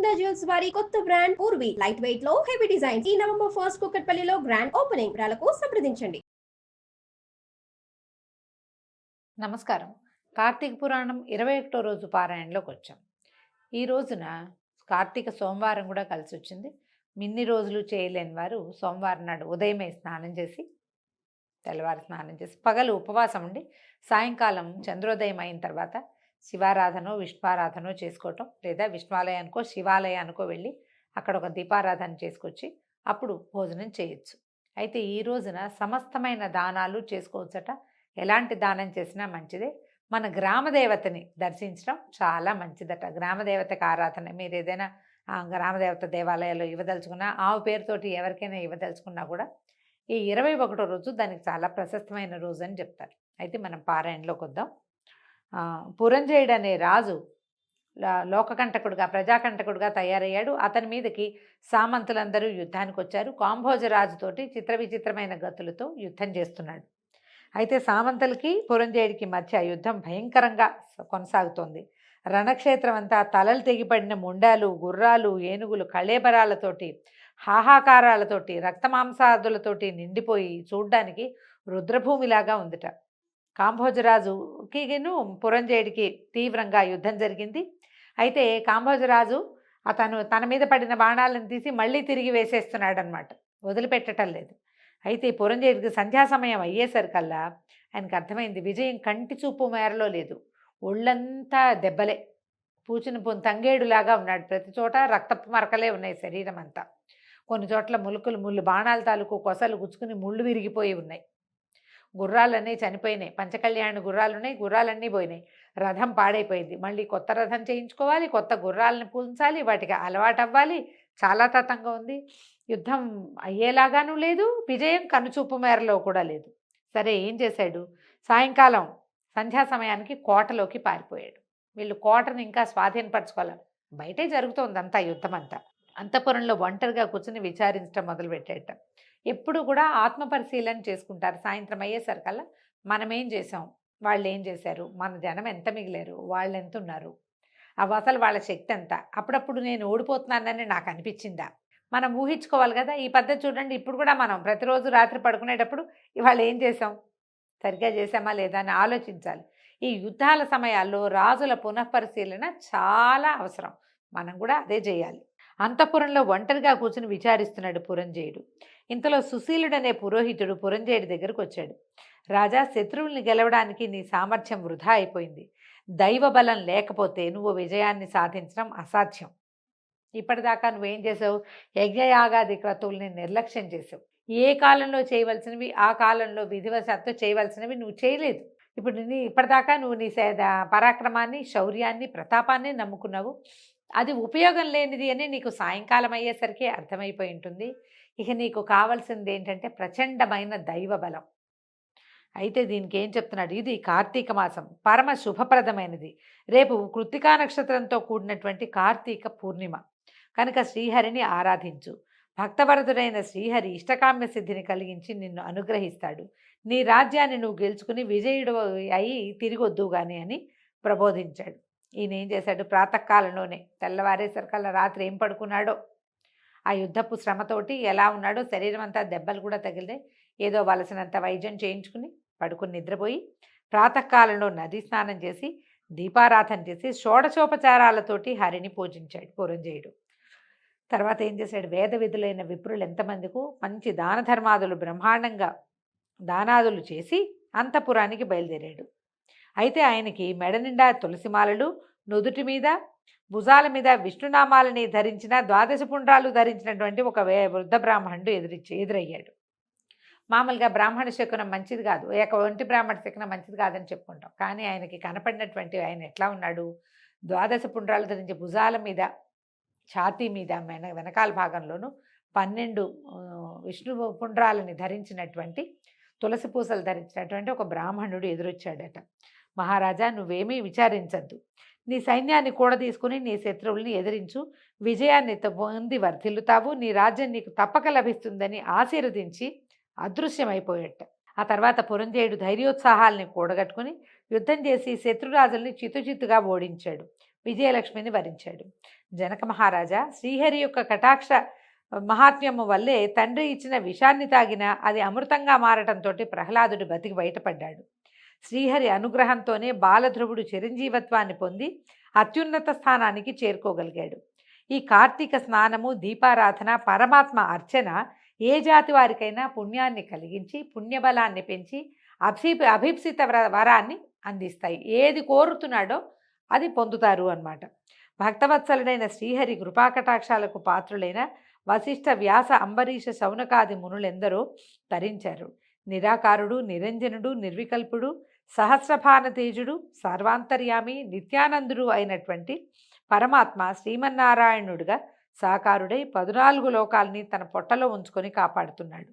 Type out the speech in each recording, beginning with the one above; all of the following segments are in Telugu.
గోల్కొండ జ్యువెల్స్ వారి కొత్త బ్రాండ్ పూర్వి లైట్ వెయిట్ లో హెవీ డిజైన్ ఈ నవంబర్ 1 కూకట్పల్లిలో గ్రాండ్ ఓపెనింగ్ వివరాలకు సంప్రదించండి. నమస్కారం. కార్తీక పురాణం 21వ రోజు పారాయణలోకి వచ్చాం. ఈ రోజున కార్తీక సోమవారం కూడా కలిసి వచ్చింది. ఇన్ని రోజులు చేయలేని వారు సోమవారం నాడు ఉదయమే స్నానం చేసి, తెల్లవారు స్నానం చేసి, పగలు ఉపవాసం ఉండి, సాయంకాలం చంద్రోదయం అయిన తర్వాత శివారాధనో విష్ణువారాధనో చేసుకోవటం, లేదా విష్ణువాలయానికో శివాలయానికో వెళ్ళి అక్కడ ఒక దీపారాధన చేసుకొచ్చి అప్పుడు భోజనం చేయొచ్చు. అయితే ఈ రోజున సమస్తమైన దానాలు చేసుకోవచ్చట. ఎలాంటి దానం చేసినా మంచిదే. మన గ్రామదేవతని దర్శించడం చాలా మంచిదట. గ్రామదేవతకి ఆరాధన మీరు ఏదైనా గ్రామదేవత దేవాలయాల్లో ఇవ్వదలుచుకున్నా, ఆవు పేరుతోటి ఎవరికైనా ఇవ్వదలుచుకున్నా కూడా ఈ 21వ రోజు దానికి చాలా ప్రశస్తమైన రోజు అని చెప్తారు. అయితే మనం పారాయణలోకి వద్దాం. పురంజయుడు అనే రాజు లోకకంటకుడుగా, ప్రజాకంటకుడుగా తయారయ్యాడు. అతని మీదకి సామంతులందరూ యుద్ధానికి వచ్చారు. కాంభోజరాజుతోటి చిత్ర విచిత్రమైన గతులతో యుద్ధం చేస్తున్నాడు. అయితే సామంతులకి పురంజయుడికి మధ్య యుద్ధం భయంకరంగా కొనసాగుతోంది. రణక్షేత్రం అంతా తలలు తెగిపడిన ముండాలు, గుర్రాలు, ఏనుగులు, కళేబరాలతోటి, హాహాకారాలతోటి, రక్తమాంసాదులతోటి నిండిపోయి చూడ్డానికి రుద్రభూమిలాగా ఉందిట. కాంభోజరాజుకిను పురంజయుడికి తీవ్రంగా యుద్ధం జరిగింది. అయితే కాంభోజరాజు తన మీద పడిన బాణాలను తీసి మళ్ళీ తిరిగి వేసేస్తున్నాడు అనమాట, వదిలిపెట్టడం లేదు. అయితే పురంజయుడికి సంధ్యా సమయం అయ్యేసరికల్లా ఆయనకు అర్థమైంది, విజయం కంటి చూపు మేరలో లేదు. ఒళ్ళంతా దెబ్బలే, పూచిన తంగేడులాగా ఉన్నాడు. ప్రతి చోట రక్తపు మరకలే ఉన్నాయి శరీరం అంతా. కొన్ని చోట్ల ముళ్ళు బాణాల తాలూకు కొసలు గుచ్చుకుని ముళ్ళు విరిగిపోయి ఉన్నాయి. గుర్రాలన్నీ చనిపోయినాయి. పంచకళ్యాణ గుర్రాలు ఉన్నాయి, గుర్రాలన్నీ పోయినాయి. రథం పాడైపోయింది. మళ్ళీ కొత్త రథం చేయించుకోవాలి, కొత్త గుర్రాలను పూజించాలి, వాటికి అలవాటు అవ్వాలి. చాలా తతంగా ఉంది. యుద్ధం అయ్యేలాగానూ లేదు, విజయం కనుచూపు మేరలో కూడా లేదు. సరే, ఏం చేశాడు? సాయంకాలం సంధ్యా సమయానికి కోటలోకి పారిపోయాడు. వీళ్ళు కోటను ఇంకా స్వాధీనపరచుకోవాలి. బయటే జరుగుతోంది అంతా యుద్ధం అంతా. అంతఃపురంలో ఒంటరిగా కూర్చుని విచారించడం మొదలుపెట్టాట. ఎప్పుడు కూడా ఆత్మపరిశీలన చేసుకుంటారు. సాయంత్రం అయ్యేసరికల్లా మనం ఏం చేసాం, వాళ్ళు ఏం చేశారు, మన జనం ఎంత మిగిలారు, వాళ్ళు ఎంత ఉన్నారు, అసలు వాళ్ళ శక్తి ఎంత, అప్పుడప్పుడు నేను ఓడిపోతున్నానని నాకు అనిపించిందా, మనం ఊహించుకోవాలి కదా. ఈ పద్ధతి చూడండి, ఇప్పుడు కూడా మనం ప్రతిరోజు రాత్రి పడుకునేటప్పుడు ఇవాళ ఏం చేసాం, సరిగ్గా చేసామా లేదా అని ఆలోచించాలి. ఈ యుద్ధాల సమయాల్లో రాజుల పునఃపరిశీలన చాలా అవసరం. మనం కూడా అదే చేయాలి. అంతఃపురంలో ఒంటరిగా కూర్చుని విచారిస్తున్నాడు పురంజయుడు. ఇంతలో సుశీలుడనే పురోహితుడు పురంజయుడి దగ్గరకు వచ్చాడు. రాజా, శత్రువుల్ని గెలవడానికి నీ సామర్థ్యం వృధా అయిపోయింది. దైవ బలం లేకపోతే నువ్వు విజయాన్ని సాధించడం అసాధ్యం. ఇప్పటిదాకా నువ్వేం చేసావు? యజ్ఞయాగాది క్రతువుల్ని నిర్లక్ష్యం చేసావు. ఏ కాలంలో చేయవలసినవి ఆ కాలంలో విధివశాత్తు చేయవలసినవి నువ్వు చేయలేదు. ఇప్పటిదాకా నువ్వు నీ పరాక్రమాన్ని, శౌర్యాన్ని, ప్రతాపాన్ని నమ్ముకున్నావు. అది ఉపయోగం లేనిది అని నీకు సాయంకాలం అయ్యేసరికి అర్థమైపోయి ఉంటుంది. ఇక నీకు కావాల్సింది ఏంటంటే ప్రచండమైన దైవ బలం. అయితే దీనికి ఏం చెప్తున్నాడు? ఇది కార్తీక మాసం, పరమ శుభప్రదమైనది. రేపు కృత్తికా నక్షత్రంతో కూడినటువంటి కార్తీక పూర్ణిమ కనుక శ్రీహరిని ఆరాధించు. భక్తవరదుడైన శ్రీహరి ఇష్టకామ్య సిద్ధిని కలిగించి నిన్ను అనుగ్రహిస్తాడు. నీ రాజ్యాన్ని నువ్వు గెలుచుకుని విజయుడు అయి తిరిగొద్దు గాని అని ప్రబోధించాడు. ఈయన ఏం చేశాడు? ప్రాతకాలంలోనే తెల్లవారేసరికల్లా రాత్రి ఏం పడుకున్నాడో, ఆ యుద్ధపు శ్రమతోటి ఎలా ఉన్నాడో, శరీరం అంతా దెబ్బలు కూడా తగిలినాయి. ఏదో వలసినంత వైద్యం చేయించుకుని పడుకుని నిద్రపోయి ప్రాతకాలంలో నదీ స్నానం చేసి దీపారాధన చేసి షోడశోపచారాలతోటి హరిని పూజించాడు పురంజయుడు. తర్వాత ఏం చేశాడు? వేద విధులైన విప్రులు ఎంతమందికు మంచి దాన ధర్మాదులు బ్రహ్మాండంగా దానాదులు చేసి అంతఃపురానికి బయలుదేరాడు. అయితే ఆయనకి మెడ నిండా తులసిమాలలు, నుదుటి మీద భుజాల మీద విష్ణునామాలని ధరించిన, ద్వాదశ పుండ్రాలు ధరించినటువంటి ఒక వృద్ధ బ్రాహ్మణుడు ఎదురయ్యాడు. మామూలుగా బ్రాహ్మణ శకునం మంచిది కాదు, ఒంటి బ్రాహ్మణ శకునం మంచిది కాదని చెప్పుకుంటాం. కానీ ఆయనకి కనపడినటువంటి ఆయన ఎట్లా ఉన్నాడు? ద్వాదశ పుండ్రాలు ధరించి భుజాల మీద, ఛాతీ మీద, వెనకాల భాగంలోనూ 12 విష్ణు పుండ్రాలని ధరించినటువంటి, తులసి పూసలు ధరించినటువంటి ఒక బ్రాహ్మణుడు ఎదురొచ్చాడట. మహారాజా, నువ్వేమీ విచారించద్దు. నీ సైన్యాన్ని కూడా తీసుకుని నీ శత్రువుల్ని ఎదిరించు. విజయాన్ని పొంది వర్ధిల్లుతావు. నీ రాజ్యం నీకు తప్పక లభిస్తుందని ఆశీర్వదించి అదృశ్యమైపోయేట. ఆ తర్వాత పురంజయుడు ధైర్యోత్సాహాల్ని కూడగట్టుకుని యుద్ధం చేసి శత్రురాజుల్ని చిత్తుచిత్తుగా ఓడించాడు. విజయలక్ష్మిని వరించాడు. జనక మహారాజా, శ్రీహరి యొక్క కటాక్ష మహాత్మ్యము వల్లే తండ్రి ఇచ్చిన విషాన్ని తాగినా అది అమృతంగా మారటంతో ప్రహ్లాదుడు బతికి బయటపడ్డాడు. శ్రీహరి అనుగ్రహంతోనే బాలధ్రువుడు చిరంజీవత్వాన్ని పొంది అత్యున్నత స్థానానికి చేరుకోగలిగాడు. ఈ కార్తీక స్నానము, దీపారాధన, పరమాత్మ అర్చన ఏ జాతి వారికైనా పుణ్యాన్ని కలిగించి పుణ్యబలాన్ని పెంచి అభిప్సిత వరాన్ని అందిస్తాయి. ఏది కోరుతున్నాడో అది పొందుతారు అన్నమాట. భక్తవత్సలుడైన శ్రీహరి కృపాకటాక్షాలకు పాత్రులైన వశిష్ఠ, వ్యాస, అంబరీష, శౌనకాది మునులెందరో తరించారు. నిరాకారుడు, నిరంజనుడు, నిర్వికల్పుడు, సహస్రభాన తేజుడు, సర్వాంతర్యామి, నిత్యానందుడు అయినటువంటి పరమాత్మ శ్రీమన్నారాయణుడిగా సాకారుడై 14 లోకాలని తన పొట్టలో ఉంచుకొని కాపాడుతున్నాడు.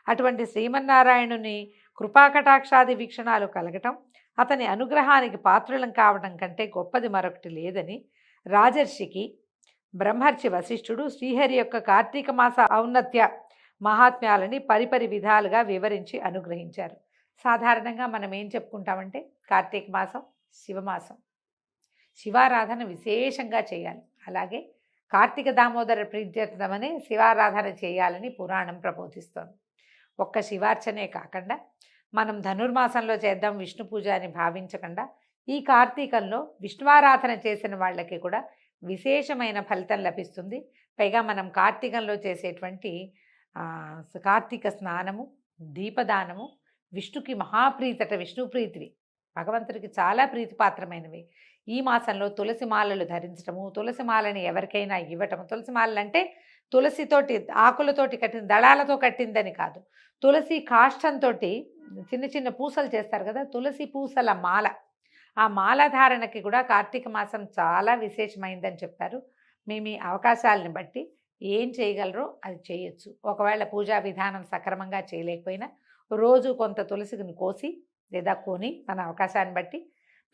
అటువంటి శ్రీమన్నారాయణుని కృపాకటాక్షాది వీక్షణాలు కలగటం, అతని అనుగ్రహానికి పాత్రులం కావడం కంటే గొప్పది మరొకటి లేదని రాజర్షికి బ్రహ్మర్షి వశిష్ఠుడు శ్రీహరి యొక్క కార్తీక మాస ఔన్నత్య మహాత్మ్యాలని పరిపరి విధాలుగా వివరించి అనుగ్రహించారు. సాధారణంగా మనం ఏం చెప్పుకుంటామంటే కార్తీక మాసం శివమాసం, శివారాధన విశేషంగా చేయాలి. అలాగే కార్తీక దామోదర ప్రీత్యర్థమని శివారాధన చేయాలని పురాణం ప్రబోధిస్తోంది. ఒక్క శివార్చనే కాకుండా మనం ధనుర్మాసంలో చేద్దాం విష్ణు పూజ అని భావించకుండా ఈ కార్తీకంలో విష్ణువారాధన చేసిన వాళ్ళకి కూడా విశేషమైన ఫలితం లభిస్తుంది. పైగా మనం కార్తీకంలో చేసేటువంటి కార్తీక స్నానము, దీపదానము విష్ణుకి మహాప్రీతట, విష్ణు ప్రీతివి, భగవంతుడికి చాలా ప్రీతిపాత్రమైనవి. ఈ మాసంలో తులసి మాలలు ధరించడము, తులసి మాలని ఎవరికైనా ఇవ్వటము. తులసి మాలలు అంటే తులసితోటి ఆకులతోటి కట్టిన దళాలతో కట్టిందని కాదు, తులసి కాష్టంతో చిన్న చిన్న పూసలు చేస్తారు కదా, తులసి పూసల మాల. ఆ మాల ధారణకి కూడా కార్తీక మాసం చాలా విశేషమైందని చెప్పారు. మీ మీ అవకాశాలను బట్టి ఏం చేయగలరో అది చేయొచ్చు. ఒకవేళ పూజా విధానం సక్రమంగా చేయలేకపోయినా రోజు కొంత తులసిని కోసి లేదా కొని మన అవకాశాన్ని బట్టి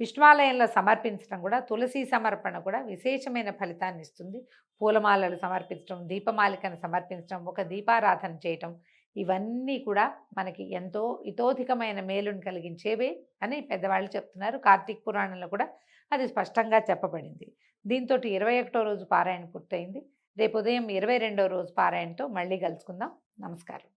విష్ణువాలయంలో సమర్పించడం కూడా, తులసి సమర్పణ కూడా విశేషమైన ఫలితాన్ని ఇస్తుంది. పూలమాలలు సమర్పించడం, దీపమాలికను సమర్పించడం, ఒక దీపారాధన చేయటం, ఇవన్నీ కూడా మనకి ఎంతో ఇతోధికమైన మేలును కలిగించేవే అని పెద్దవాళ్ళు చెప్తున్నారు. కార్తీక పురాణంలో కూడా అది స్పష్టంగా చెప్పబడింది. దీంతో 21వ రోజు పారాయణ పూర్తయింది. రేపు ఉదయం 22వ రోజు పారాయణతో మళ్ళీ కలుసుకుందాం. నమస్కారం.